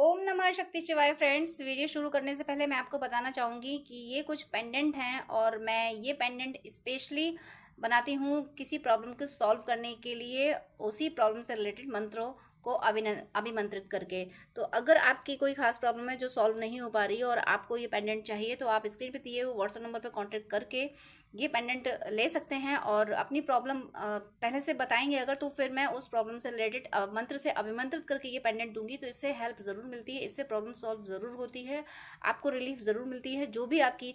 ओम नमः शक्ति शिवाय फ्रेंड्स। वीडियो शुरू करने से पहले मैं आपको बताना चाहूँगी कि ये कुछ पेंडेंट हैं और मैं ये पेंडेंट स्पेशली बनाती हूँ किसी प्रॉब्लम को सॉल्व करने के लिए, उसी प्रॉब्लम से रिलेटेड मंत्रों को अभिमंत्रित करके। तो अगर आपकी कोई खास प्रॉब्लम है जो सॉल्व नहीं हो पा रही है और आपको ये पेंडेंट चाहिए, तो आप स्क्रीन पे दिए हुए व्हाट्सएप नंबर पे कांटेक्ट करके ये पेंडेंट ले सकते हैं और अपनी प्रॉब्लम पहले से बताएंगे अगर, तो फिर मैं उस प्रॉब्लम से रिलेटेड मंत्र से अभिमंत्रित करके ये पेंडेंट दूंगी। तो इससे हेल्प ज़रूर मिलती है, इससे प्रॉब्लम सॉल्व ज़रूर होती है, आपको रिलीफ ज़रूर मिलती है। जो भी आपकी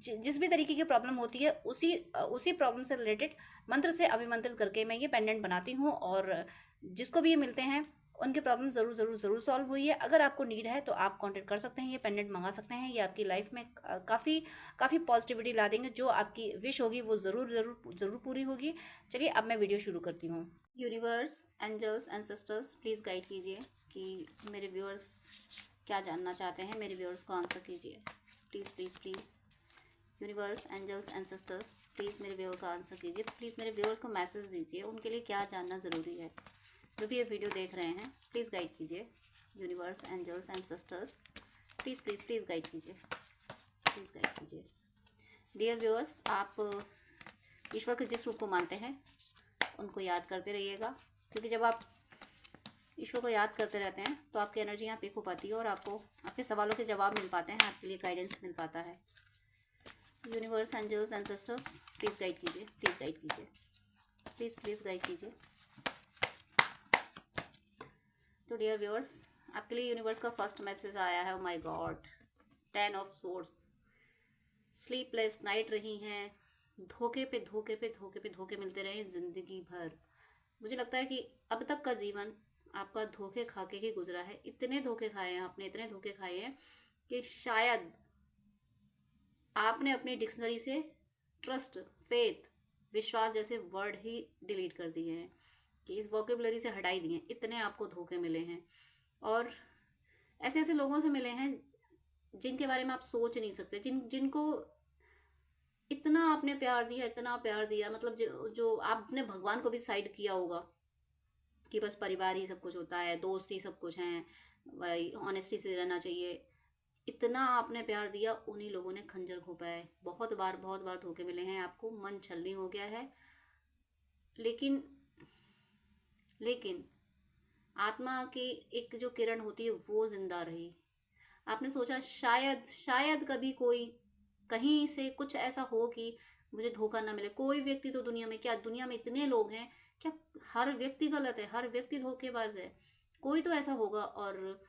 जिस भी तरीके की प्रॉब्लम होती है, उसी प्रॉब्लम से रिलेटेड मंत्र से अभिमंत्रित करके मैं ये पेंडेंट बनाती हूँ और जिसको भी ये मिलते हैं उनकी प्रॉब्लम ज़रूर ज़रूर ज़रूर सॉल्व हुई है। अगर आपको नीड है तो आप कांटेक्ट कर सकते हैं, ये पेंडेंट मंगा सकते हैं। ये आपकी लाइफ में काफ़ी पॉजिटिविटी ला देंगे। जो आपकी विश होगी वो ज़रूर ज़रूर ज़रूर पूरी होगी। चलिए अब मैं वीडियो शुरू करती हूँ। Universe, angels, ancestors, please guide कीजिए कि मेरे व्यूअर्स क्या जानना चाहते हैं। मेरे व्यूअर्स को आंसर कीजिए please please please. Universe, angels, ancestors, please मेरे व्यूअर का आंसर कीजिए। प्लीज़ मेरे व्यूअर्स को मैसेज दीजिए, उनके लिए क्या जानना ज़रूरी है। जो भी ये वीडियो देख रहे हैं प्लीज़ गाइड कीजिए। Universe, angels, ancestors, please please please guide कीजिए, प्लीज़ गाइड कीजिए। डियर व्यूअर्स, आप ईश्वर के जिस रूप को मानते हैं उनको याद करते रहिएगा, क्योंकि जब आप ईश्वर को याद करते रहते हैं तो आपकी एनर्जी यहाँ पिक हो पाती है और आपको आपके सवालों के जवाब मिल पाते हैं, आपके लिए गाइडेंस मिल पाता है। Universe, angels, ancestors, please guide कीजिए, प्लीज़ गाइड कीजिए, प्लीज़ प्लीज़ गाइड कीजिए। तो डियर व्यूअर्स, आपके लिए यूनिवर्स का फर्स्ट मैसेज आया है। My God, 10 of source. Sleepless night रही हैं, धोखे पे धोखे पे धोखे पे धोखे मिलते रहे ज़िंदगी भर। मुझे लगता है कि अब तक का जीवन आपका धोखे खा के ही गुजरा है। इतने धोखे खाए हैं आपने, इतने धोखे खाए हैं कि शायद आपने अपनी डिक्शनरी से ट्रस्ट, फेथ, विश्वास जैसे वर्ड ही डिलीट कर दिए हैं, कि इस वोकेबलरी से हटाई दिए हैं। इतने आपको धोखे मिले हैं और ऐसे ऐसे लोगों से मिले हैं जिनके बारे में आप सोच नहीं सकते, जिनको इतना आपने प्यार दिया, इतना प्यार दिया, मतलब जो आपने भगवान को भी साइड किया होगा कि बस परिवार ही सब कुछ होता है, दोस्त ही सब कुछ हैं, भाई ऑनेस्टी से रहना चाहिए। इतना आपने प्यार दिया, उन्हीं लोगों ने खंजर घोंपा है। बहुत बार धोखे मिले हैं आपको, मन छलनी हो गया है। लेकिन लेकिन आत्मा की एक जो किरण होती है वो जिंदा रही। आपने सोचा शायद शायद कभी कोई कहीं से कुछ ऐसा हो कि मुझे धोखा ना मिले। कोई व्यक्ति तो दुनिया में, क्या दुनिया में इतने लोग हैं, क्या हर व्यक्ति गलत है, हर व्यक्ति धोखेबाज है? कोई तो ऐसा होगा। और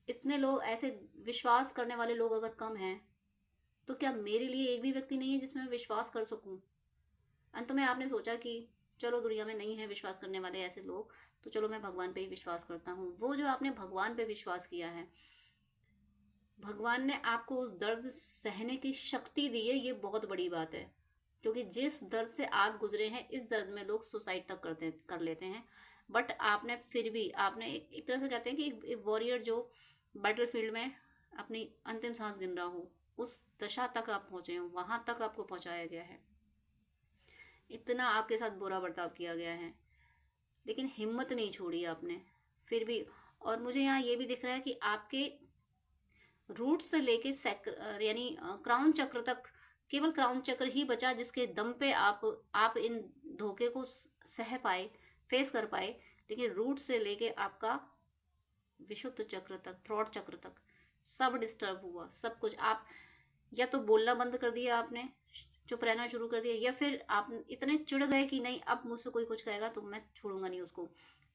इतने लोग ऐसे विश्वास करने वाले लोग अगर कम हैं, तो क्या मेरे लिए एक भी व्यक्ति नहीं है जिसमें मैं विश्वास कर सकूं? अंत में आपने सोचा कि चलो दुनिया में नहीं है विश्वास करने वाले ऐसे लोग, तो चलो मैं भगवान पे ही विश्वास करता हूँ। वो जो आपने भगवान पे विश्वास किया है, भगवान ने आपको उस दर्द सहने की शक्ति दी है, ये बहुत बड़ी बात है। क्योंकि जिस दर्द से आप गुजरे हैं, इस दर्द में लोग सुसाइड तक कर लेते हैं। बट आपने फिर भी, आपने एक तरह से कहते हैं कि एक वॉरियर जो बैटल फील्ड में अपनी अंतिम सांस गिन रहा हो, उस दशा तक आप पहुंचे हो, वहां तक आपको पहुंचाया गया है। इतना आपके साथ बुरा बर्ताव किया गया है, लेकिन हिम्मत नहीं छोड़ी आपने फिर भी। और मुझे यहाँ ये भी दिख रहा है कि आपके रूट से लेके यानी क्राउन चक्र तक, केवल क्राउन चक्र ही बचा जिसके दम पे आप इन धोखे को सह पाए, फेस कर पाए। लेकिन रूट से लेके आपका विशुद्ध चक्र तक, थ्रॉट चक्र तक सब डिस्टर्ब हुआ। सब कुछ आप या तो बोलना बंद कर दिया आपने, चुप रहना शुरू कर दिया, या फिर आप इतने चिढ़ गए कि नहीं अब मुझसे कोई कुछ कहेगा तो मैं छोड़ूंगा नहीं उसको।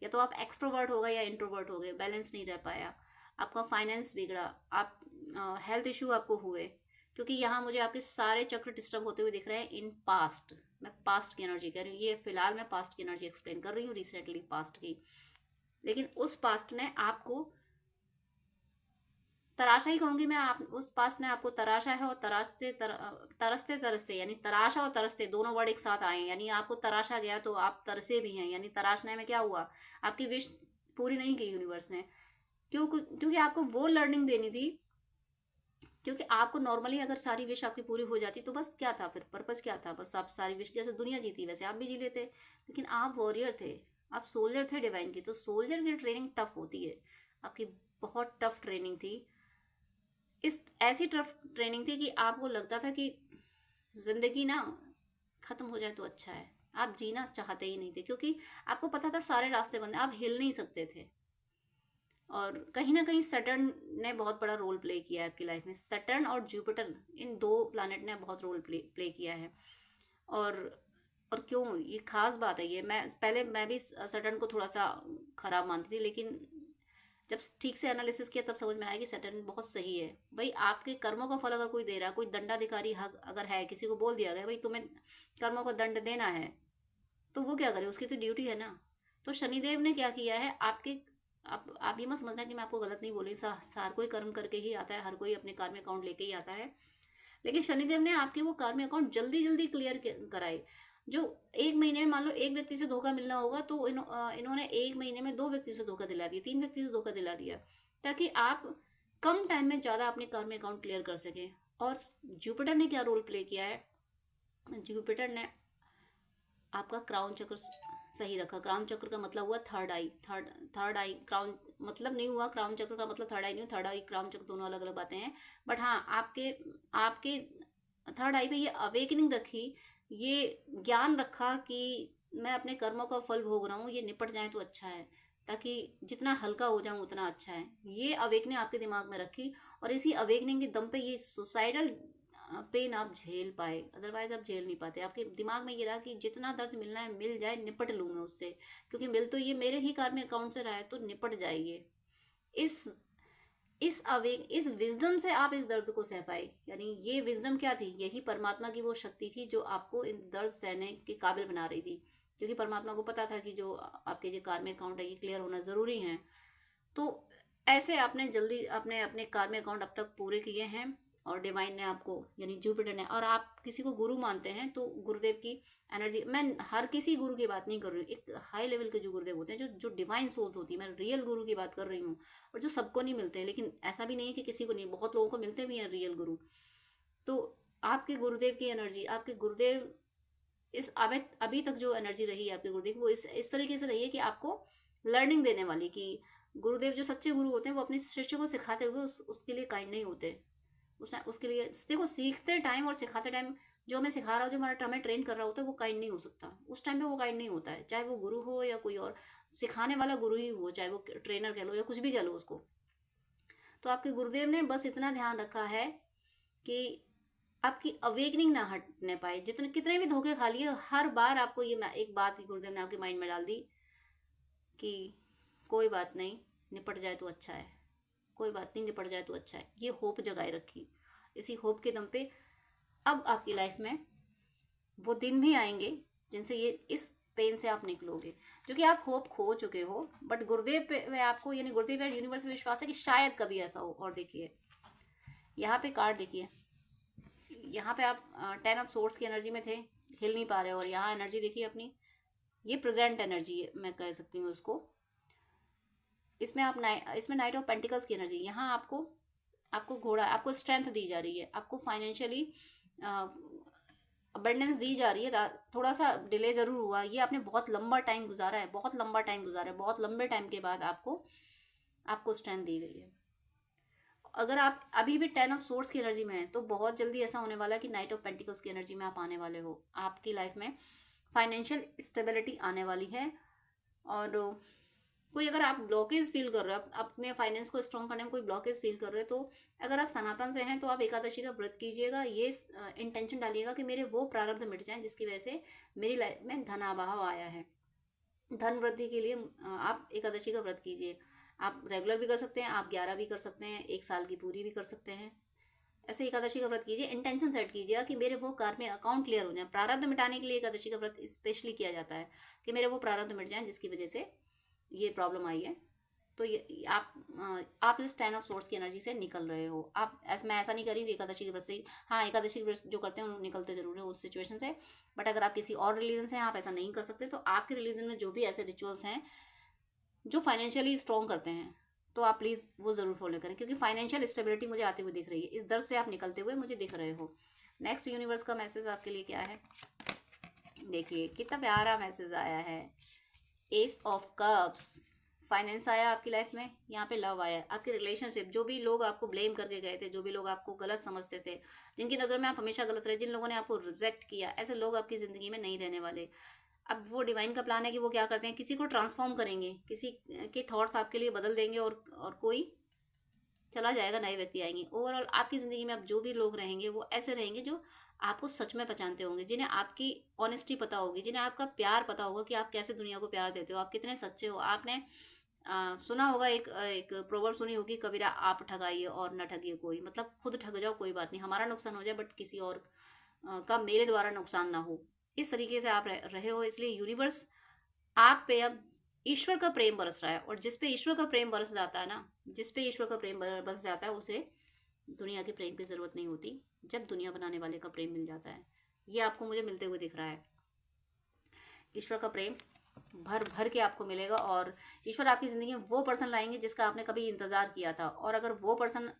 या तो आप एक्सट्रोवर्ट हो गए या इंट्रोवर्ट हो गए, बैलेंस नहीं रह पाया, आपका फाइनेंस बिगड़ा, आप हेल्थ इशू आपको हुए। क्योंकि यहाँ मुझे आपके सारे चक्र डिस्टर्ब होते हुए दिख रहे हैं इन पास्ट। मैं पास्ट की एनर्जी कह रही हूँ, ये फिलहाल मैं पास्ट की एनर्जी एक्सप्लेन कर रही हूँ, रिसेंटली पास्ट की। लेकिन उस पास्ट ने आपको तराशा ही कहूंगी मैं, आप उस पास्ट ने आपको तराशा है। और तरसते तरसते, यानी तराशा और तरसते दोनों वर्ड एक साथ आए, यानी आपको तराशा गया तो आप तरसे भी हैं। यानी तराशने में क्या हुआ, आपकी विश पूरी नहीं की यूनिवर्स ने। क्योंकि आपको वो लर्निंग देनी थी। क्योंकि आपको नॉर्मली अगर सारी विश आपकी पूरी हो जाती तो बस क्या था, फिर पर्पज क्या था? बस आप सारी विश जैसे दुनिया जीती वैसे आप भी जी लेते। लेकिन आप वॉरियर थे, आप सोल्जर थे डिवाइन की। तो सोल्जर की ट्रेनिंग टफ होती है। आपकी बहुत टफ ट्रेनिंग थी। इस ऐसी टफ ट्रेनिंग थी कि आपको लगता था कि ज़िंदगी ना ख़त्म हो जाए तो अच्छा है। आप जीना चाहते ही नहीं थे, क्योंकि आपको पता था सारे रास्ते बंद हैं, आप हिल नहीं सकते थे। और कहीं ना कहीं सैटर्न ने बहुत बड़ा रोल प्ले किया है आपकी लाइफ में। सैटर्न और जुपिटर, इन दो प्लैनेट ने बहुत रोल प्ले किया है। और और क्यों ये खास बात है ये, मैं भी सैटर्न को थोड़ा सा खराब मानती थी, लेकिन जब ठीक से एनालिसिस किया तब समझ में आया कि सैटर्न बहुत सही है। भाई आपके कर्मों का फल अगर कोई दे रहा है, कोई दंडाधिकारी हक अगर है, किसी को बोल दिया गया भाई तुम्हें कर्मों का दंड देना है, तो वो क्या करे, उसकी तो ड्यूटी है ना। तो शनिदेव ने क्या किया है आपके, आप ये मत समझना कि मैं आपको गलत नहीं बोली, हर कोई कर्म करके ही आता है, हर कोई अपने कार्म अकाउंट लेके ही आता है। लेकिन शनिदेव ने आपके वो कार्म अकाउंट जल्दी जल्दी क्लियर कराए। जो एक महीने में मान लो एक व्यक्ति से धोखा मिलना होगा, तो इन्होंने एक महीने में 2 व्यक्ति से धोखा दिला दिया, 3 व्यक्ति से धोखा दिला दिया, ताकि आप कम टाइम में ज़्यादा अपने कार्म अकाउंट क्लियर कर सकें। और जुपिटर ने क्या रोल प्ले किया है, जुपिटर ने आपका क्राउन चक्र सही रखा। क्राउन चक्र का मतलब हुआ थर्ड आई, थर्ड आई क्राउन मतलब नहीं हुआ, क्राउन चक्र का मतलब थर्ड आई नहीं हुआ, थर्ड आई क्राउन चक्र दोनों अलग अलग बातें हैं। बट हाँ, आपके आपके थर्ड आई पे ये अवेकनिंग रखी, ये ज्ञान रखा कि मैं अपने कर्मों का फल भोग रहा हूँ, ये निपट जाए तो अच्छा है, ताकि जितना हल्का हो जाऊँ उतना अच्छा है। ये अवेकनिंग आपके दिमाग में रखी, और इसी अवेकनिंग के दम पे ये सुसाइडल पेन आप झेल पाए, अदरवाइज आप झेल नहीं पाते। आपके दिमाग में ये रहा कि जितना दर्द मिलना है मिल जाए, निपट लूंगा उससे, क्योंकि मिल तो ये मेरे ही कार्म अकाउंट से रहा है, तो निपट जाइए। इस इस विजडम से आप इस दर्द को सह पाए। यानी ये विजडम क्या थी, यही परमात्मा की वो शक्ति थी जो आपको इन दर्द सहने के काबिल बना रही थी, क्योंकि परमात्मा को पता था कि जो आपके जो कार्म अकाउंट है ये क्लियर होना जरूरी है। तो ऐसे आपने जल्दी अपने अपने कार्म अकाउंट अब तक पूरे किए हैं, और डिवाइन ने आपको, यानी जुपिटर ने, और आप किसी को गुरु मानते हैं तो गुरुदेव की एनर्जी, मैं हर किसी गुरु की बात नहीं कर रही हूँ, एक हाई लेवल के जो गुरुदेव होते हैं, जो जो डिवाइन सोल्स होती है, मैं रियल गुरु की बात कर रही हूँ। और जो सबको नहीं मिलते हैं, लेकिन ऐसा भी नहीं है कि किसी को नहीं, बहुत लोगों को मिलते भी हैं रियल गुरु। तो आपके गुरुदेव की एनर्जी, आपके गुरुदेव इस अभी तक जो एनर्जी रही है आपके गुरुदेव, वो इस तरीके से रही है कि आपको लर्निंग देने वाली, कि गुरुदेव जो सच्चे गुरु होते हैं वो अपने शिष्य को सिखाते हुए उसके लिए काइंड नहीं होते। उसके लिए देखो, सीखते टाइम और सिखाते टाइम जो हमें सिखा रहा हो, जो हमें ट्रेन कर रहा होता है, वो काइंड नहीं हो सकता उस टाइम पे, वो काइंड नहीं होता है, चाहे वो गुरु हो या कोई और सिखाने वाला गुरु ही हो, चाहे वो ट्रेनर कह लो या कुछ भी कह लो उसको। तो आपके गुरुदेव ने बस इतना ध्यान रखा है कि आपकी अवेकनिंग ना हटने पाए। जितने कितने भी धोखे खा लिए, हर बार आपको ये एक बात गुरुदेव ने आपके माइंड में डाल दी कि कोई बात नहीं, निपट जाए तो अच्छा है, कोई बात नहीं, निपट जाए तो अच्छा है। ये होप जगाए रखी। इसी होप के दम पे अब आपकी लाइफ में वो दिन भी आएंगे जिनसे ये इस पेन से आप निकलोगे, जो कि आप होप खो चुके हो। बट गुरुदेव पे आपको, यानी गुरुदेव या यूनिवर्स में विश्वास है कि शायद कभी ऐसा हो। और देखिए यहाँ पे कार्ड देखिए, यहाँ पे आप 10 ऑफ सोर्स की एनर्जी में थे, हिल नहीं पा रहे, और यहाँ एनर्जी देखिए अपनी, ये प्रेजेंट एनर्जी है, मैं कह सकती हूँ उसको। इसमें इसमें नाइट ऑफ पेंटिकल्स की एनर्जी, यहाँ आपको घोड़ा, आपको स्ट्रेंथ दी जा रही है, आपको फाइनेंशियली अबंडेंस दी जा रही है। थोड़ा सा डिले जरूर हुआ, ये आपने बहुत लंबा टाइम गुजारा है, बहुत लंबा टाइम गुजारा है, बहुत लंबे टाइम के बाद आपको स्ट्रेंथ दी गई है। अगर आप अभी भी 10 ऑफ सोर्स की एनर्जी में है, तो बहुत जल्दी ऐसा होने वाला है कि नाइट ऑफ पेंटिकल्स की एनर्जी में आप आने वाले हो। आपकी लाइफ में फाइनेंशियल स्टेबिलिटी आने वाली है। और कोई अगर आप ब्लॉकेज फील कर रहे हो, अपने फाइनेंस को स्ट्रॉन्ग करने में कोई ब्लॉकेज फील कर रहे हो, तो अगर आप सनातन से हैं तो आप एकादशी का व्रत कीजिएगा। ये इंटेंशन डालिएगा कि मेरे वो प्रारब्ध मिट जाएं जिसकी वजह से मेरी लाइफ में धनाभाव आया है। धन वृद्धि के लिए आप एकादशी का व्रत कीजिए। आप रेगुलर भी कर सकते हैं, आप 11 भी कर सकते हैं, 1 साल की पूरी भी कर सकते हैं। ऐसे एकादशी का व्रत कीजिए, इंटेंशन सेट कीजिएगा कि मेरे वो कार्य में अकाउंट क्लियर हो जाए। प्रारब्ध मिटाने के लिए एकादशी का व्रत स्पेशली किया जाता है कि मेरे वो प्रारब्ध मिट जाए जिसकी वजह से ये प्रॉब्लम आई है। तो ये आप इस 10 ऑफ सोर्स की एनर्जी से निकल रहे हो। मैं ऐसा नहीं करी एकादशी के व्रत से, हाँ एकादशी के व्रत जो करते हैं उन निकलते जरूर है उस सिचुएशन से। बट अगर आप किसी और रिलीजन से हैं, आप ऐसा नहीं कर सकते, तो आपके रिलीजन में जो भी ऐसे रिचुअल्स हैं जो फाइनेंशियली स्ट्रॉन्ग करते हैं, तो आप प्लीज़ वो ज़रूर फॉलो करें, क्योंकि फाइनेंशियल स्टेबिलिटी मुझे आती हुई दिख रही है। इस दर्द से आप निकलते हुए मुझे दिख रहे हो। नेक्स्ट यूनिवर्स का मैसेज आपके लिए क्या है, देखिए कितना प्यारा मैसेज आया है। एस ऑफ कप्स, फाइनेंस आया आपकी लाइफ में, यहाँ पे लव आया, आपकी रिलेशनशिप, जो भी लोग आपको ब्लेम करके गए थे, जो भी लोग आपको गलत समझते थे, जिनकी नज़र में आप हमेशा गलत रहे, जिन लोगों ने आपको रिजेक्ट किया, ऐसे लोग आपकी ज़िंदगी में नहीं रहने वाले। अब वो डिवाइन का प्लान है कि वो क्या करते हैं, किसी को ट्रांसफॉर्म करेंगे, किसी के थॉट्स आपके लिए बदल देंगे और कोई चला जाएगा, नए व्यक्ति आएंगे। ओवरऑल आपकी ज़िंदगी में अब जो भी लोग रहेंगे वो ऐसे रहेंगे जो आपको सच में पहचानते होंगे, जिन्हें आपकी ऑनेस्टी पता होगी, जिन्हें आपका प्यार पता होगा कि आप कैसे दुनिया को प्यार देते हो, आप कितने सच्चे हो। आपने सुना होगा, एक प्रोवर्ब सुनी होगी, कबीरा आप ठगाइए और न ठगिए कोई, मतलब खुद ठग जाओ कोई बात नहीं, हमारा नुकसान हो जाए बट किसी और का मेरे द्वारा नुकसान ना हो, इस तरीके से आप रहे हो। इसलिए यूनिवर्स आप पे अब ईश्वर का प्रेम बरस रहा है, और जिस पे ईश्वर का प्रेम बरस जाता है ना, जिस पे ईश्वर का प्रेम बरस जाता है, उसे दुनिया के प्रेम की ज़रूरत नहीं होती, जब दुनिया बनाने वाले का प्रेम मिल जाता है। ये आपको मुझे मिलते हुए दिख रहा है। ईश्वर का प्रेम भर भर के आपको मिलेगा, और ईश्वर आपकी ज़िंदगी में वो पर्सन लाएंगे जिसका आपने कभी इंतज़ार किया था, और अगर वो पर्सन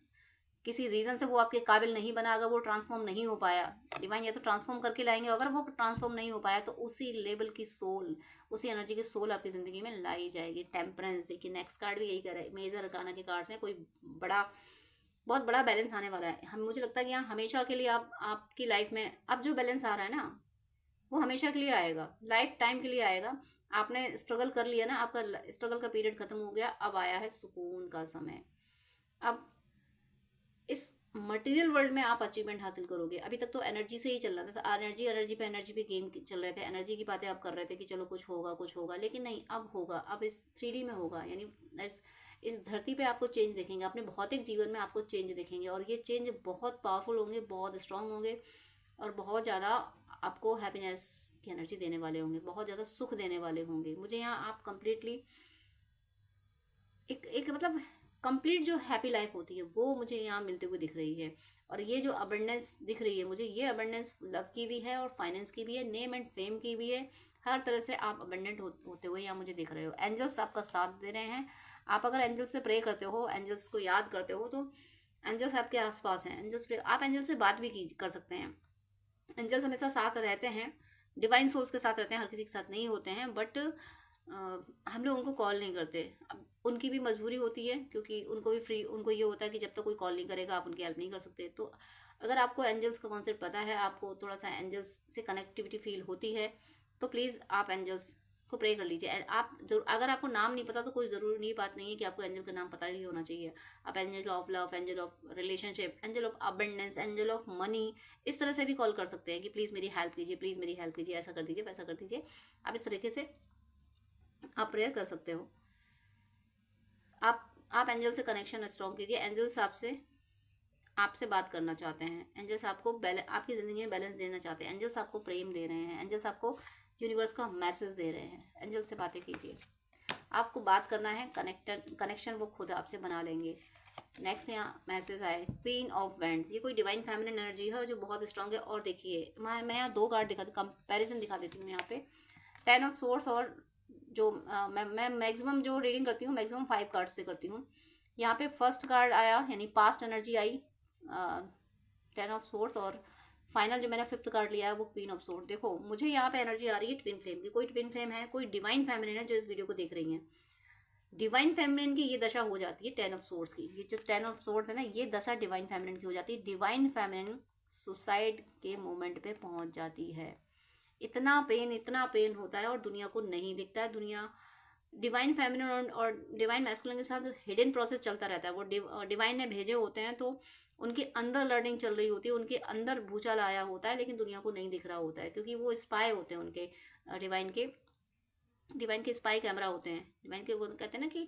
किसी रीज़न से वो आपके काबिल नहीं बना, अगर वो ट्रांसफॉर्म नहीं हो पाया, डिवाइन या तो ट्रांसफॉर्म करके लाएंगे, अगर वो ट्रांसफॉर्म नहीं हो पाया तो उसी लेवल की सोल, उसी एनर्जी की सोल आपकी ज़िंदगी में लाई जाएगी। टेम्परेंस, देखिए नेक्स्ट कार्ड भी यही कर रहा है, मेजर अरकाना के कार्ड्स हैं, कोई बड़ा बहुत बड़ा बैलेंस आने वाला है। हम मुझे लगता है कि यहाँ हमेशा के लिए आपकी लाइफ में अब जो बैलेंस आ रहा है ना, वो हमेशा के लिए आएगा, लाइफ टाइम के लिए आएगा। आपने स्ट्रगल कर लिया ना, आपका स्ट्रगल का पीरियड खत्म हो गया, अब आया है सुकून का समय। अब इस मटेरियल वर्ल्ड में आप अचीवमेंट हासिल करोगे। अभी तक तो एनर्जी से ही चल रहा था, एनर्जी पे गेम चल रहे थे, एनर्जी की बातें आप कर रहे थे कि चलो कुछ होगा, लेकिन नहीं, अब होगा, अब इस 3D में होगा, यानी इस धरती पे आपको चेंज देखेंगे, अपने भौतिक जीवन में आपको चेंज देखेंगे, और ये चेंज बहुत पावरफुल होंगे, बहुत स्ट्रांग होंगे, और बहुत ज़्यादा आपको हैप्पीनेस की एनर्जी देने वाले होंगे, बहुत ज़्यादा सुख देने वाले होंगे। मुझे यहाँ आप कंप्लीटली एक मतलब कंप्लीट जो हैप्पी लाइफ होती है वो मुझे यहाँ मिलते हुए दिख रही है। और ये जो अबंडेंस दिख रही है मुझे, ये अबंडेंस लव की भी है और फाइनेंस की भी है, नेम एंड फेम की भी है। हर तरह से आप अबंडेंट होते हुए यहाँ मुझे दिख रहे हो। एंजल्स आपका साथ दे रहे हैं। आप अगर एंजल्स से प्रे करते हो, एंजल्स को याद करते हो, तो एंजल्स आपके आसपास हैं। एंजल्स आप एंजल से बात भी कर सकते हैं। एंजल्स हमेशा साथ रहते हैं, डिवाइन सोल्स के साथ रहते हैं, हर किसी के साथ नहीं होते हैं, बट हम लोग उनको कॉल नहीं करते। अब उनकी भी मजबूरी होती है, क्योंकि उनको ये होता है कि जब तक कोई कॉल नहीं करेगा आप उनकी हेल्प नहीं कर सकते। तो अगर आपको एंजल्स का कॉन्सेप्ट पता है, आपको थोड़ा सा एंजल्स से कनेक्टिविटी फील होती है, तो प्लीज़ आप एंजल्स को प्रे कर लीजिए। आप जरूर, अगर आपको नाम नहीं पता तो कोई ज़रूरी नहीं, बात नहीं है कि आपको एंजल का नाम पता ही होना चाहिए। आप angel of love, angel of relationship, angel of abundance, angel of money, इस तरह से भी कॉल कर सकते हैं कि प्लीज़ मेरी हेल्प कीजिए, प्लीज़ मेरी हेल्प कीजिए, ऐसा कर दीजिए, वैसा कर दीजिए। आप इस तरीके से आप प्रेयर कर सकते हो। आप एंजल से कनेक्शन स्ट्रॉन्ग कीजिए। एंजल्स आपसे बात करना चाहते हैं। एंजल्स आपको आपकी ज़िंदगी में बैलेंस देना चाहते हैं। एंजल्स आपको प्रेम दे रहे हैं। एंजल्स आपको यूनिवर्स का मैसेज दे रहे हैं। एंजल्स से बातें कीजिए। आपको बात करना है, कनेक्शन वो खुद आपसे बना लेंगे। नेक्स्ट यहाँ मैसेज आए, क्वीन ऑफ वैंड्स। ये कोई डिवाइन फेमिनिन एनर्जी है जो बहुत स्ट्रॉन्ग है। और देखिए मैं यहाँ 2 कार्ड कंपैरिजन दिखा देती हूँ यहाँ पे। 10 ऑफ सोर्स, और जो मैं मैक्सिमम जो रीडिंग करती हूँ मैक्सिमम 5 कार्ड से करती हूँ। यहाँ पे फर्स्ट कार्ड आया, यानी past energy I 10 of source, और फाइनल जो मैंने 5th कार्ड लिया है वो क्वीन ऑफ सोर्स। देखो मुझे यहाँ पे एनर्जी आ रही है ट्विन फ्लेम की। कोई ट्विन फ्लेम है, कोई डिवाइन फेमिनिन है जो इस वीडियो को देख रही है। डिवाइन फेमिनिन की ये दशा हो जाती है 10 ऑफ सोर्स की। ये जो 10 ऑफ सोर्स है ना, ये दशा डिवाइन फेमिनिन की हो जाती है। डिवाइन फेमिनिन सुसाइड के मोमेंट पे पहुंच जाती है। इतना पेन होता है और दुनिया को नहीं दिखता है। दुनिया डिवाइन फेमिनिन और डिवाइन मैस्कुलिन के साथ हिडन प्रोसेस चलता रहता है। वो डिवाइन ने भेजे होते हैं, तो उनके अंदर लर्निंग चल रही होती है, उनके अंदर भूचाल आया होता है, लेकिन दुनिया को नहीं दिख रहा होता है, क्योंकि वो स्पाई होते हैं उनके डिवाइन के स्पाई कैमरा होते हैं। डिवाइन के वो कहते हैं ना कि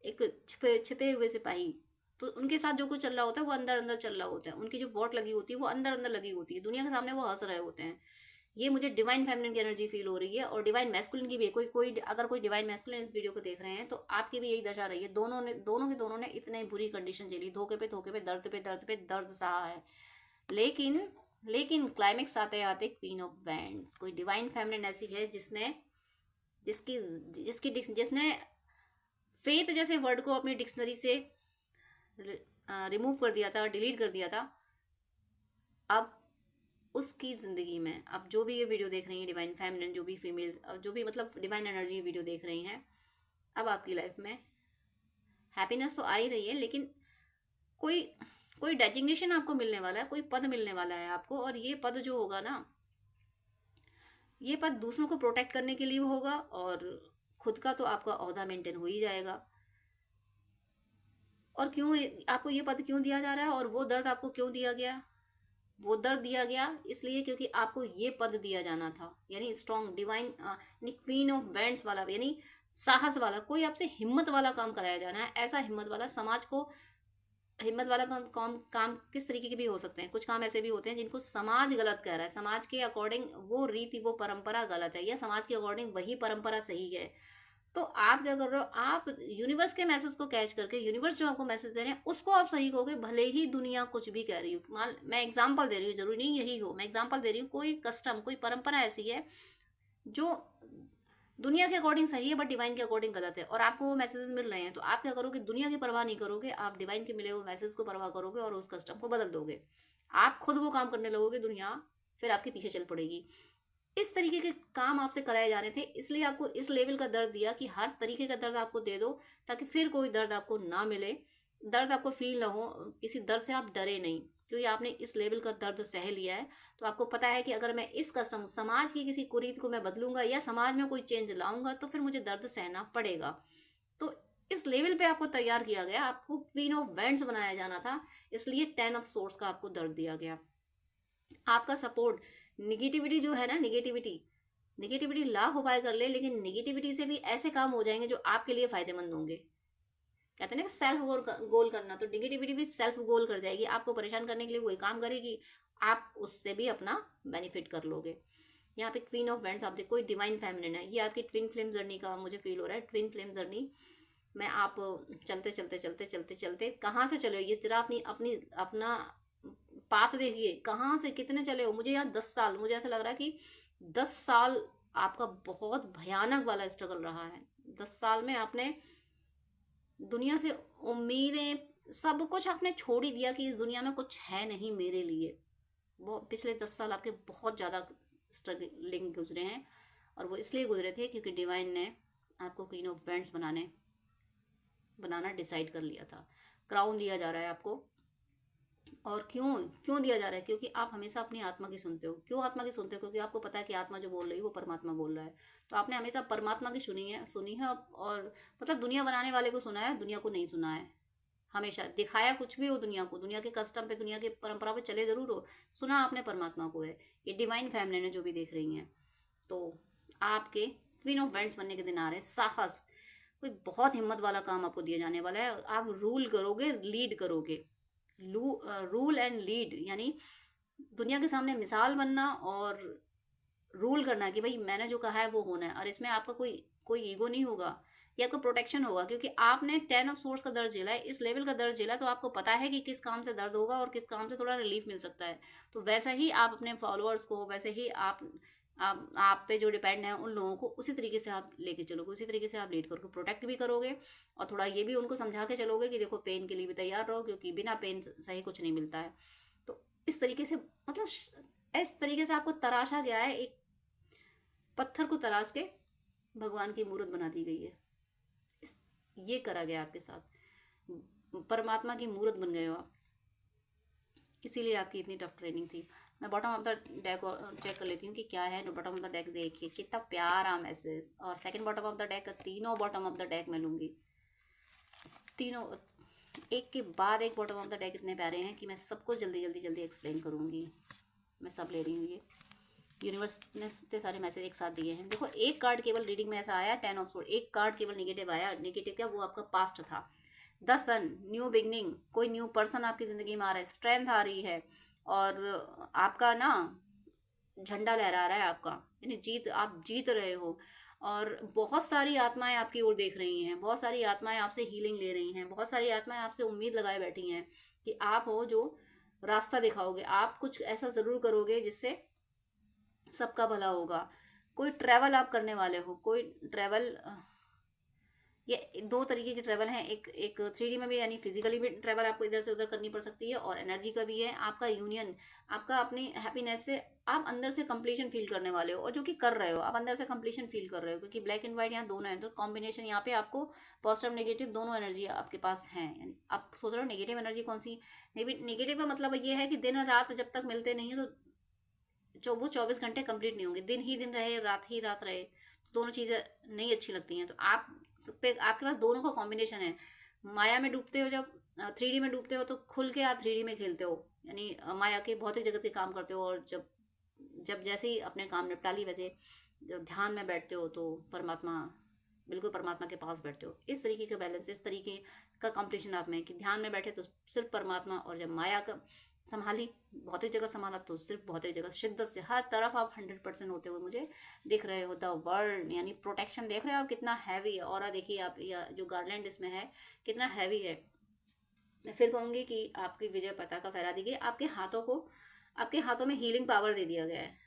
एक छिपे हुए सिपाही, तो उनके साथ जो कुछ चल रहा होता है वो अंदर अंदर चल रहा होता है। उनकी जो वॉट लगी होती है वो अंदर अंदर लगी होती है, दुनिया के सामने वो हंस रहे होते हैं। ये मुझे डिवाइन फेमिनिन की एनर्जी फील हो रही है, और डिवाइन मैस्कुलिन की भी। अगर कोई डिवाइन मैस्कुलिन इस वीडियो को देख रहे हैं तो आपकी भी यही दशा रही है। दोनों ने इतने बुरी कंडीशन झेली, धोखे पे दर्द सहा है, लेकिन क्लाइमेक्स आते आते क्वीन ऑफ वैंड्स, कोई डिवाइन फेमिनिन ऐसी है जिसने फेथ जैसे वर्ड को अपनी डिक्शनरी से रिमूव कर दिया था, डिलीट कर दिया था। अब उसकी ज़िंदगी में, अब जो भी ये वीडियो देख रही है डिवाइन फेमिनिन, जो भी फीमेल, जो भी मतलब डिवाइन एनर्जी वीडियो देख रही हैं, अब आपकी लाइफ में हैप्पीनेस तो आ ही रही है, लेकिन कोई कोई डेजिग्नेशन आपको मिलने वाला है, कोई पद मिलने वाला है आपको। और ये पद जो होगा ना, ये पद दूसरों को प्रोटेक्ट करने के लिए होगा, और खुद का तो आपका ओहदा मेंटेन हो ही जाएगा। और क्यों आपको ये पद क्यों दिया जा रहा है, और वो दर्द आपको क्यों दिया गया? वो दर्द दिया गया इसलिए क्योंकि आपको ये पद दिया जाना था, यानी स्ट्रॉन्ग डिवाइन, यानी क्वीन ऑफ वैंड्स वाला, यानी साहस वाला, कोई आपसे हिम्मत वाला काम कराया जाना है। ऐसा हिम्मत वाला, समाज को हिम्मत वाला काम किस तरीके के भी हो सकते हैं। कुछ काम ऐसे भी होते हैं जिनको समाज गलत कह रहा है, समाज के अकॉर्डिंग वो रीति वो परंपरा गलत है, या समाज के अकॉर्डिंग वही परंपरा सही है। तो आप क्या कर रहे हो, आप यूनिवर्स के मैसेज को कैच करके, यूनिवर्स जो आपको मैसेज दे रहे हैं उसको आप सही कहोगे, भले ही दुनिया कुछ भी कह रही हो। मान, मैं एग्जांपल दे रही हूँ, जरूरी नहीं यही हो, मैं एग्जांपल दे रही हूँ। कोई कस्टम, कोई परंपरा ऐसी है जो दुनिया के अकॉर्डिंग सही है बट डिवाइन के अकॉर्डिंग गलत है, और आपको वो मैसेजेस मिल रहे हैं, तो आप क्या करोगे, दुनिया की परवाह नहीं करोगे, आप डिवाइन के मिले हुए मैसेज को परवाह करोगे और उस कस्टम को बदल दोगे। आप खुद वो काम करने लगोगे, दुनिया फिर आपके पीछे चल पड़ेगी। इस तरीके के काम आपसे कराए जाने थे, इसलिए आपको इस लेवल का दर्द दिया कि हर तरीके का दर्द आपको दे दो, ताकि फिर कोई दर्द आपको ना मिले, दर्द आपको फील ना हो, किसी दर्द से आप डरे नहीं, क्योंकि आपने इस लेवल का दर्द सह लिया है। तो आपको पता है कि अगर मैं इस कस्टम, समाज की किसी कुरीत को मैं बदलूंगा या समाज में कोई चेंज लाऊंगा तो फिर मुझे दर्द सहना पड़ेगा। तो इस लेवल पे आपको तैयार किया गया, आपको क्वीन ऑफ वैंड्स बनाया जाना था, इसलिए 10 ऑफ सोर्स का आपको दर्द दिया गया। आपका सपोर्ट, निगेटिविटी जो है ना, निगेटिविटी लाख उपाय कर ले, लेकिन निगेटिविटी से भी ऐसे काम हो जाएंगे जो आपके लिए फायदेमंद होंगे। कहते हैं ना सेल्फ गोल करना, तो निगेटिविटी भी सेल्फ गोल कर जाएगी, आपको परेशान करने के लिए वही काम करेगी, आप उससे भी अपना बेनिफिट कर लोगे। यहाँ पे क्वीन ऑफ वैंड्स आप देखो, कोई डिवाइन फेमिनिन है, ये आपकी ट्विन फ्लेम जर्नी का मुझे फील हो रहा है, ट्विन फ्लेम जर्नी में आप चलते चलते चलते चलते चलते कहाँ से चले हो, ये जरा अपनी अपनी अपना पाथ देखिए, कहाँ से कितने चले हो। मुझे यहाँ 10 साल, मुझे ऐसा लग रहा है कि 10 साल आपका बहुत भयानक वाला स्ट्रगल रहा है। 10 साल में आपने दुनिया से उम्मीदें, सब कुछ आपने छोड़ ही दिया कि इस दुनिया में कुछ है नहीं मेरे लिए। वो पिछले 10 साल आपके बहुत ज़्यादा स्ट्रगलिंग गुजरे हैं, और वो इसलिए गुजरे थे क्योंकि डिवाइन ने आपको queen of wands banana decide कर लिया था। क्राउन दिया जा रहा है आपको, और क्यों क्यों दिया जा रहा है, क्योंकि आप हमेशा अपनी आत्मा की सुनते हो। क्यों आत्मा की सुनते हो? क्योंकि आपको पता है कि आत्मा जो बोल रही है वो परमात्मा बोल रहा है। तो आपने हमेशा परमात्मा की सुनी है, और मतलब दुनिया बनाने वाले को सुना है, दुनिया को नहीं सुना है। हमेशा दिखाया कुछ भी हो दुनिया को, दुनिया के कस्टम पे, दुनिया के परंपरा पे चले जरूर हो, सुना आपने परमात्मा को है। ये डिवाइन फैमिली ने जो भी देख रही हैं, तो आपके क्वीन ऑफ वैंड्स बनने के दिन आ रहे हैं। साहस, कोई बहुत हिम्मत वाला काम आपको दिया जाने वाला है, आप रूल करोगे, लीड करोगे। रूल एंड लीड, यानी दुनिया के सामने मिसाल बनना और रूल करना कि भाई मैंने जो कहा है वो होना है, और इसमें आपका कोई ईगो नहीं होगा, ये आपका प्रोटेक्शन होगा, क्योंकि आपने 10 ऑफ सोर्स का दर्द झेला है, इस लेवल का दर्द झेला, तो आपको पता है कि किस काम से दर्द होगा और किस काम से थोड़ा रिलीफ मिल सकता है। तो वैसा ही आप अपने फॉलोअर्स को, वैसे ही आप पे जो डिपेंड है उन लोगों को उसी तरीके से आप लेके चलोगे, उसी तरीके से आप लीड करोगे, प्रोटेक्ट भी करोगे, और थोड़ा ये भी उनको समझा के चलोगे कि देखो पेन के लिए भी तैयार रहो, क्योंकि बिना पेन सही कुछ नहीं मिलता है। तो इस तरीके से, मतलब इस तरीके से आपको तराशा गया है, एक पत्थर को तराश के भगवान की मूर्त बना दी गई है। ये करा गया आपके साथ, परमात्मा की मूर्त बन गए हो आप, इसीलिए आपकी इतनी टफ ट्रेनिंग थी। मैं bottom of the deck check कर लेती हूँ कि क्या है। बॉटम ऑफ द डेक देखिए कितना प्यारा मैसेज, और second bottom of the deck, तीनों बॉटम ऑफ द डेक मैं लूँगी, तीनों एक के बाद एक बॉटम ऑफ द डेक इतने प्यारे हैं कि मैं सबको जल्दी जल्दी जल्दी एक्सप्लेन करूँगी। मैं सब ले रही हूँ, ये यूनिवर्स ने इतने सारे मैसेज एक साथ दिए हैं। देखो एक कार्ड केवल रीडिंग में ऐसा आया, 10 ऑफ सोर्ड, एक कार्ड केवल नेगेटिव आया। नेगेटिव क्या? वो आपका पास्ट था। द सन, न्यू बिगनिंग, कोई न्यू पर्सन आपकी ज़िंदगी में आ रहा है, स्ट्रेंथ आ रही है, और आपका ना झंडा लहरा रहा है आपका, यानी आप जीत रहे हो, और बहुत सारी आत्माएं आपकी ओर देख रही हैं, बहुत सारी आत्माएं आपसे हीलिंग ले रही हैं, बहुत सारी आत्माएं आपसे उम्मीद लगाए बैठी हैं कि आप हो जो रास्ता दिखाओगे, आप कुछ ऐसा ज़रूर करोगे जिससे सबका भला होगा। कोई ट्रैवल आप करने वाले हो, कोई ट्रैवल ये दो तरीके के ट्रैवल हैं, एक एक 3D में भी यानी फिजिकली भी ट्रैवल आपको इधर से उधर करनी पड़ सकती है, और एनर्जी का भी है। आपका यूनियन, आपका अपनी हैप्पीनेस से आप अंदर से कंप्लीशन फील करने वाले हो, और जो कि कर रहे हो, आप अंदर से कंप्लीशन फील कर रहे हो, क्योंकि ब्लैक एंड व्हाइट यहाँ दोनों है, तो कॉम्बिनेशन यहाँ पे आपको पॉजिटिव नेगेटिव दोनों एनर्जी आपके पास है। यानी आप सोच रहे हो नेगेटिव एनर्जी कौन सी, नेगेटिव का मतलब ये है कि दिन और रात जब तक मिलते नहीं है तो वो 24 घंटे कंप्लीट नहीं होंगे, दिन ही दिन रहे रात ही रात रहे तो दोनों चीज़ें नहीं अच्छी लगती हैं। तो आप पे आपके पास दोनों का कॉम्बिनेशन है। माया में डूबते हो, जब 3D में डूबते हो तो खुल के आप 3D में खेलते हो, यानी माया के भौतिक जगत के काम करते हो, और जब जब जैसे ही अपने काम निपटा ली, वैसे जब ध्यान में बैठते हो तो परमात्मा, बिल्कुल परमात्मा के पास बैठते हो। इस तरीके का बैलेंस, इस तरीके का कॉम्पिटिशन आप में कि ध्यान में बैठे तो सिर्फ परमात्मा, और जब माया का संभाली, भौतिक जगह संभाला तो सिर्फ भौतिक जगह। शिद्दत से हर तरफ आप 100% होते हुए मुझे दिख रहे हो। द वर्ल्ड यानी प्रोटेक्शन देख रहे हो आप कितना हैवी है, और देखिए आप या जो गार्लैंड इसमें है कितना हैवी है। मैं फिर कहूँगी कि आपकी विजय पताका फहरा दी गई। आपके हाथों में हीलिंग पावर दे दिया गया है।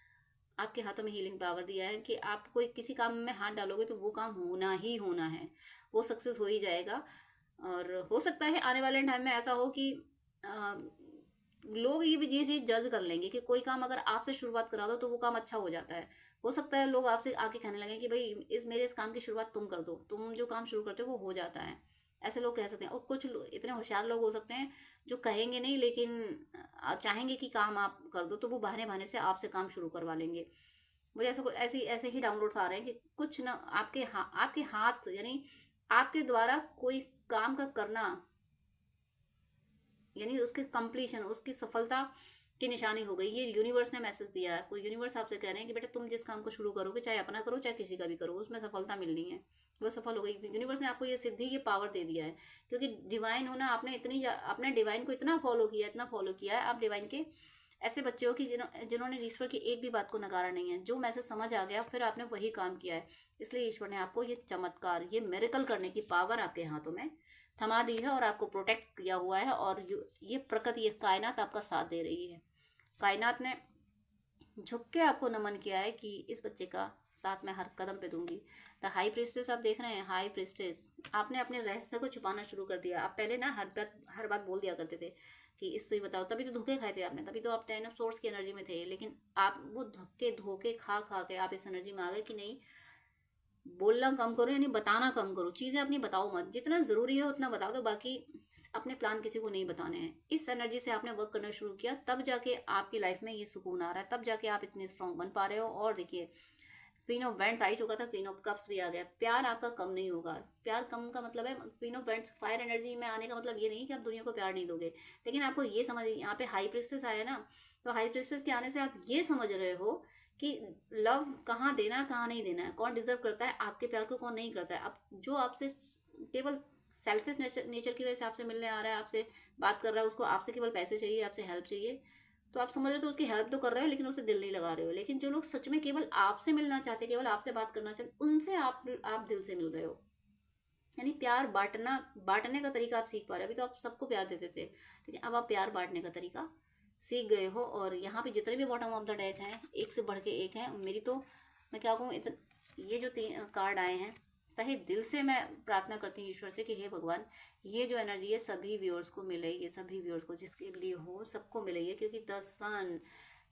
आपके हाथों में हीलिंग पावर दिया है कि आप कोई किसी काम में हाथ डालोगे तो वो काम होना ही होना है, वो सक्सेस हो ही जाएगा। और हो सकता है आने वाले टाइम में ऐसा हो कि लोग ये चीज़ जज कर लेंगे कि कोई काम अगर आपसे शुरुआत करा दो तो वो काम अच्छा हो जाता है। हो सकता है लोग आपसे आके कहने लगे कि भाई इस काम की शुरुआत तुम कर दो, तुम जो काम शुरू करते हो वो हो जाता है। ऐसे लोग कह सकते हैं। और कुछ इतने होशियार लोग हो सकते हैं जो कहेंगे नहीं, लेकिन चाहेंगे कि काम आप कर दो, तो वो बहाने बहाने से आपसे काम शुरू करवा लेंगे। मुझे ऐसे ही डाउनलोड्स आ रहे हैं कि कुछ ना आपके हाथ यानी आपके द्वारा कोई काम का करना, यानी उसके कंप्लीशन, उसकी सफलता की निशानी हो गई। ये यूनिवर्स ने मैसेज दिया है। कोई यूनिवर्स आपसे कह रहे हैं कि बेटा तुम जिस काम को शुरू करोगे, चाहे अपना करो चाहे किसी का भी करो, उसमें सफलता मिलनी है, वो सफल हो गई। यूनिवर्स ने आपको ये सिद्धि, ये पावर दे दिया है, क्योंकि डिवाइन होना, आपने डिवाइन को इतना फॉलो किया, इतना फॉलो किया है। आप डिवाइन के ऐसे बच्चे हो कि जिन्होंने ईश्वर की एक भी बात को नकारा नहीं है। जो मैसेज समझ आ गया फिर आपने वही काम किया है, इसलिए ईश्वर ने आपको ये चमत्कार, ये मिरेकल करने की पावर आपके हाथों में थमा दी है, और आपको प्रोटेक्ट किया हुआ है। और ये प्रकृति, ये कायनात आपका साथ दे रही है। कायनात ने झुक के आपको नमन किया है कि इस बच्चे का साथ मैं हर कदम पे दूंगी। द हाई प्रिस्टेस आप देख रहे हैं, हाई प्रिस्टेस, आपने अपने रहस्य को छुपाना शुरू कर दिया। आप पहले ना हर बात बोल दिया करते थे कि इससे बताओ, तभी तो धोखे खाए थे आपने, तभी तो आप 10 ऑफ सोर्स की एनर्जी में थे। लेकिन आप वो धोखे खा खा के आप इस एनर्जी में आ गए कि नहीं, बोलना कम करो, यानी बताना कम करो, चीज़ें अपनी बताओ मत, जितना ज़रूरी है उतना बता दो, बाकी अपने प्लान किसी को नहीं बताने हैं। इस एनर्जी से आपने वर्क करना शुरू किया, तब जाके आपकी लाइफ में ये सुकून आ रहा है, तब जाके आप इतने स्ट्रांग बन पा रहे हो। और देखिए क्वीन ऑफ वेंट्स आ ही चुका था, क्वीन ऑफ कप्स भी आ गया। प्यार आपका कम नहीं होगा। प्यार कम का मतलब है, queen of vents fire energy में आने का मतलब ये नहीं कि आप दुनिया को प्यार नहीं दोगे, लेकिन आपको ये समझ, यहाँ पे हाई प्रिस्टेस आया ना, तो हाई प्रिस्टेस के आने से आप ये समझ रहे हो कि लव कहाँ देना है, कहाँ नहीं देना है, कौन डिजर्व करता है आपके प्यार को, कौन नहीं करता है। अब जो आपसे केवल सेल्फिश नेचर की वजह से आपसे मिलने आ रहा है, आपसे बात कर रहा है, उसको आपसे केवल पैसे चाहिए, आपसे हेल्प चाहिए, तो आप समझ रहे हो, तो उसकी हेल्प तो कर रहे हो लेकिन उसे दिल नहीं लगा रहे हो। लेकिन जो लोग सच में केवल आपसे मिलना चाहते, केवल आपसे बात करना चाहते, उनसे आप दिल से मिल रहे हो। यानी प्यार बांटने का तरीका आप सीख पा रहे हो। अभी तो आप सबको प्यार देते थे, लेकिन अब आप प्यार बांटने का तरीका सीख गए हो। और यहाँ पे जितने भी बॉटम ऑफ द डेक हैं, एक से बढ़ के एक हैं। मेरी तो मैं क्या कहूँ, ये जो 3 कार्ड आए हैं, तहे दिल से मैं प्रार्थना करती हूँ ईश्वर से कि हे भगवान, ये जो एनर्जी है सभी व्यूअर्स को मिले, ये सभी व्यूअर्स को जिसके लिए हो सबको मिले ये, क्योंकि द सन,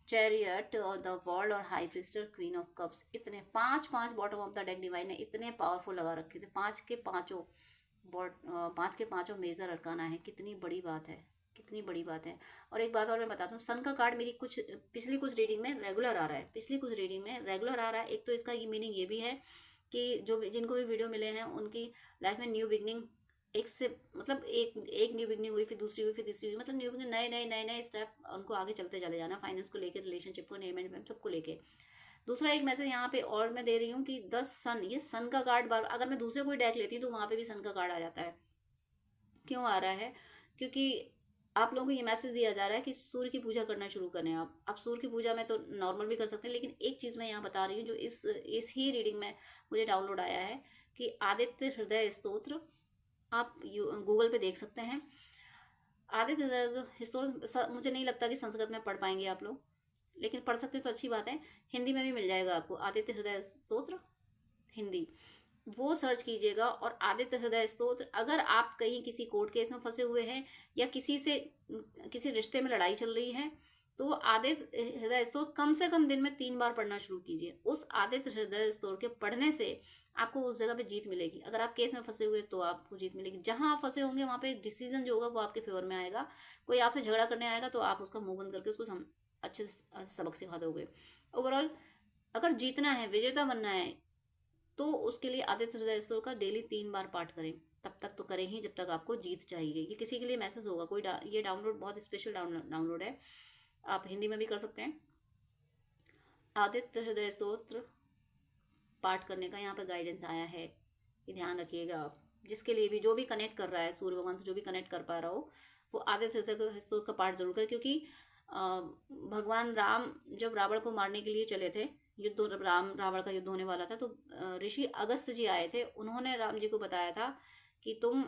चैरियट और द वर्ल्ड और हाई प्रिस्टर, क्वीन ऑफ कप्स, इतने पांच bottom of the deck divine ने इतने पावरफुल लगा रखे थे। पांच के पांचों मेजर अरकाना है। कितनी बड़ी बात है, कितनी बड़ी बात है। और एक बात और मैं बताता हूँ, सन का कार्ड मेरी पिछली कुछ रीडिंग में रेगुलर आ रहा है, एक तो इसका ये मीनिंग ये भी है कि जो जिनको भी वीडियो मिले हैं उनकी लाइफ में न्यू बिगनिंग, एक से मतलब एक न्यू बिगनिंग हुई, फिर दूसरी हुई, फिर तीसरी हुई, मतलब न्यू बिगनिंग, नए स्टेप उनको आगे चलते चले जाना, फाइनेंस को लेकर, रिलेशनशिप को, नेम एंड सबको लेके। दूसरा एक मैसेज यहाँ पे और मैं दे रही हूँ कि 10 सन, ये सन का कार्ड बार अगर मैं दूसरे कोई डेक लेती हूँ तो वहाँ पे भी सन का कार्ड आ जाता है। क्यों आ रहा है? क्योंकि आप लोगों को ये मैसेज दिया जा रहा है कि सूर्य की पूजा करना शुरू करें। आप सूर्य की पूजा में तो नॉर्मल भी कर सकते हैं, लेकिन एक चीज़ मैं यहाँ बता रही हूँ जो इस ही रीडिंग में मुझे डाउनलोड आया है कि आदित्य हृदय स्तोत्र, आप गूगल पे देख सकते हैं। आदित्य हृदय स्तोत्र मुझे नहीं लगता कि संस्कृत में पढ़ पाएंगे आप लोग, लेकिन पढ़ सकते तो अच्छी बात है। हिंदी में भी मिल जाएगा आपको, आदित्य हृदय स्तोत्र हिंदी। वो सर्च कीजिएगा। और आदित्य हृदय स्तोत्र, अगर आप कहीं किसी कोर्ट केस में फंसे हुए हैं या किसी रिश्ते में लड़ाई चल रही है, तो आदित्य हृदय स्तोत्र कम से कम दिन में 3 बार पढ़ना शुरू कीजिए। उस आदित्य हृदय स्तोत्र के पढ़ने से आपको उस जगह पे जीत मिलेगी। अगर आप केस में फंसे हुए तो आपको जीत मिलेगी। जहां आप फंसे होंगे वहां पे डिसीजन जो होगा वो आपके फेवर में आएगा। कोई आपसे झगड़ा करने आएगा तो आप उसका मुंह बंद करके उसको अच्छे से सबक सिखा दोगे। ओवरऑल अगर जीतना है, विजेता बनना है, तो उसके लिए आदित्य हृदय स्तोत्र का डेली 3 बार पाठ करें। तब तक तो करें ही जब तक आपको जीत चाहिए। ये किसी के लिए मैसेज होगा, ये डाउनलोड बहुत स्पेशल डाउनलोड है, आप हिंदी में भी कर सकते हैं। आदित्य हृदय स्तोत्र पाठ करने का यहाँ पे गाइडेंस आया है, ये ध्यान रखिएगा आप। जिसके लिए भी, जो भी कनेक्ट कर रहा है सूर्य भगवान से, जो भी कनेक्ट कर पा रहा हो, वो आदित्य हृदय स्तोत्र का पाठ जरूर करें। क्योंकि भगवान राम जब रावण को मारने के लिए चले थे, रावण का युद्ध होने वाला था, तो ऋषि अगस्त जी आए थे। उन्होंने राम जी को बताया था कि तुम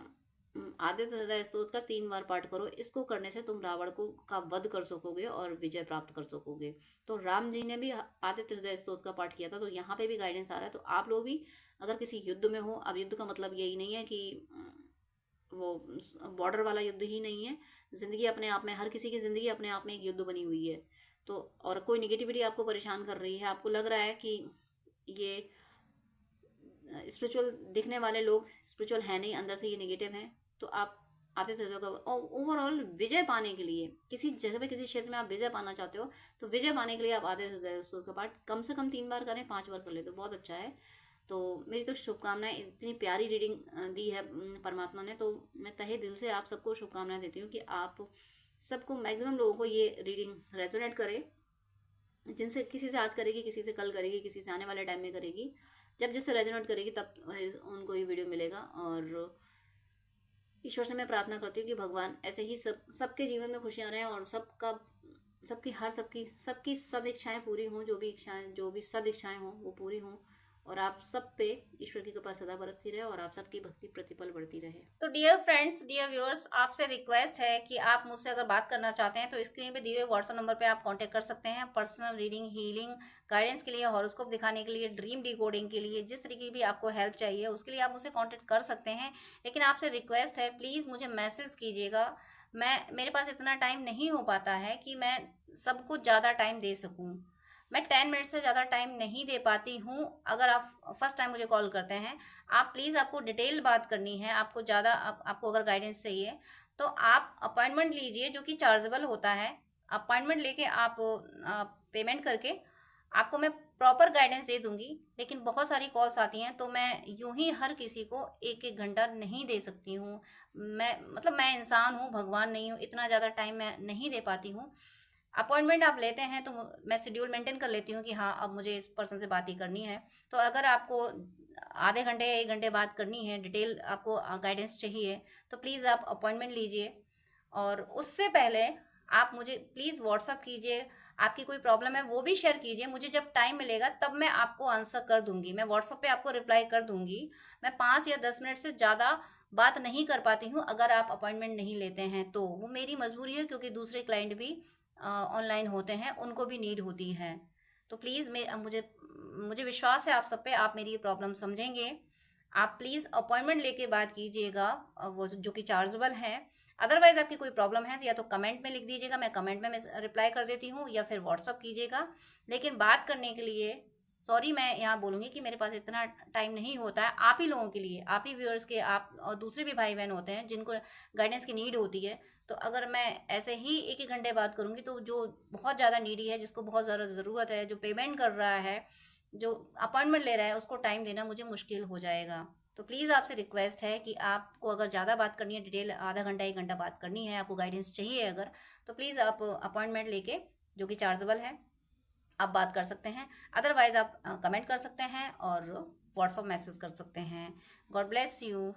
आदित्य हृदय स्तोत्र का 3 बार पाठ करो, इसको करने से तुम रावण को का वध कर सकोगे और विजय प्राप्त कर सकोगे। तो राम जी ने भी आदित्य हृदय स्तोत्र का पाठ किया था। तो यहाँ पे भी गाइडेंस आ रहा है। तो आप लोग भी अगर किसी युद्ध में हो, अब युद्ध का मतलब यही नहीं है कि वो बॉर्डर वाला युद्ध ही नहीं है। जिंदगी अपने आप में, हर किसी की जिंदगी अपने आप में एक युद्ध बनी हुई है। तो और कोई निगेटिविटी आपको परेशान कर रही है, आपको लग रहा है कि ये स्पिरिचुअल दिखने वाले लोग स्पिरिचुअल है नहीं, अंदर से ये नेगेटिव हैं, तो आप आदित्य हृदय का ओवरऑल विजय पाने के लिए, किसी जगह पे किसी क्षेत्र में आप विजय पाना चाहते हो, तो विजय पाने के लिए आप आदित्य हृदय का पाठ कम से कम 3 बार करें, 5 बार कर ले तो बहुत अच्छा है। तो मेरी तो शुभकामनाएं, इतनी प्यारी रीडिंग दी है परमात्मा ने, तो मैं तहे दिल से आप सबको शुभकामनाएं देती हूँ कि आप सबको, मैक्सिमम लोगों को ये रीडिंग रेजोनेट करे। जिनसे किसी से आज करेगी, किसी से कल करेगी, किसी से आने वाले टाइम में करेगी। जब जिससे रेजोनेट करेगी तब उनको ये वीडियो मिलेगा। और ईश्वर से मैं प्रार्थना करती हूँ कि भगवान ऐसे ही सबके जीवन में खुशियाँ रहें और सबकी सद इच्छाएं पूरी हों, जो भी सद इच्छाएं हों वो पूरी हों, और आप सब पे ईश्वर की कृपा सदा बरसती रहे और आप सबकी भक्ति प्रतिपल बढ़ती रहे। तो डियर फ्रेंड्स, डियर व्यूअर्स, आपसे रिक्वेस्ट है कि आप मुझसे अगर बात करना चाहते हैं तो स्क्रीन पे दिए हुए व्हाट्सएप नंबर पे आप कांटेक्ट कर सकते हैं। पर्सनल रीडिंग, हीलिंग, गाइडेंस के लिए, हॉरोस्कोप दिखाने के लिए, ड्रीम डिकोडिंग के लिए, जिस तरीके की भी आपको हेल्प चाहिए उसके लिए आप मुझसे कॉन्टेक्ट कर सकते हैं। लेकिन आपसे रिक्वेस्ट है, प्लीज़ मुझे मैसेज कीजिएगा। मेरे पास इतना टाइम नहीं हो पाता है कि मैं सबको ज़्यादा टाइम दे सकूँ। मैं 10 मिनट से ज़्यादा टाइम नहीं दे पाती हूँ। अगर आप फर्स्ट टाइम मुझे कॉल करते हैं, आप प्लीज़, आपको डिटेल बात करनी है, आपको अगर गाइडेंस चाहिए तो आप अपॉइंटमेंट लीजिए, जो कि चार्जेबल होता है। अपॉइंटमेंट लेके आप पेमेंट करके आपको मैं प्रॉपर गाइडेंस दे दूंगी। लेकिन बहुत सारी कॉल्स आती हैं तो मैं यूं ही हर किसी को 1-1 घंटा नहीं दे सकती हूँ। मैं इंसान हूँ, भगवान नहीं हूँ, इतना ज़्यादा टाइम मैं नहीं दे पाती हूँ। अपॉइंटमेंट आप लेते हैं तो मैं शेड्यूल मेंटेन कर लेती हूँ कि हाँ, अब मुझे इस पर्सन से बात ही करनी है। तो अगर आपको आधे घंटे या 1 घंटे बात करनी है, डिटेल आपको गाइडेंस चाहिए, तो प्लीज़ आप अपॉइंटमेंट लीजिए। और उससे पहले आप मुझे प्लीज़ व्हाट्सअप कीजिए, आपकी कोई प्रॉब्लम है वो भी शेयर कीजिए। मुझे जब टाइम मिलेगा तब मैं आपको आंसर कर दूंगी, मैं व्हाट्सअप पे आपको रिप्लाई कर दूंगी। मैं 5 या 10 मिनट से ज़्यादा बात नहीं कर पाती हूँ अगर आप अपॉइंटमेंट नहीं लेते हैं तो। वो मेरी मजबूरी है, क्योंकि दूसरे क्लाइंट भी ऑनलाइन होते हैं, उनको भी नीड होती है। तो प्लीज़ मुझे विश्वास है आप सब पे, आप मेरी प्रॉब्लम समझेंगे। आप प्लीज़ अपॉइंटमेंट लेके बात कीजिएगा, वो जो कि चार्जेबल है। अदरवाइज आपकी कोई प्रॉब्लम है तो या तो कमेंट में लिख दीजिएगा, मैं कमेंट में रिप्लाई कर देती हूँ, या फिर व्हाट्सअप कीजिएगा। लेकिन बात करने के लिए सॉरी, मैं यहाँ बोलूँगी कि मेरे पास इतना टाइम नहीं होता है। आप ही लोगों के लिए, आप ही व्यूअर्स के, आप और दूसरे भी भाई बहन होते हैं जिनको गाइडेंस की नीड होती है। तो अगर मैं ऐसे ही 1-1 घंटे बात करूँगी तो जो बहुत ज़्यादा नीडी है, जिसको बहुत ज़्यादा ज़रूरत है, जो पेमेंट कर रहा है, जो अपॉइंटमेंट ले रहा है, उसको टाइम देना मुझे मुश्किल हो जाएगा। तो प्लीज़ आपसे रिक्वेस्ट है कि आपको अगर ज़्यादा बात करनी है, डिटेल आधा घंटा 1 घंटा बात करनी है, आपको गाइडेंस चाहिए अगर, तो प्लीज़ आप अपॉइंटमेंट लेके, जो कि चार्जेबल है, आप बात कर सकते हैं। अदरवाइज आप कमेंट कर सकते हैं और व्हाट्सअप मैसेज कर सकते हैं। God bless you.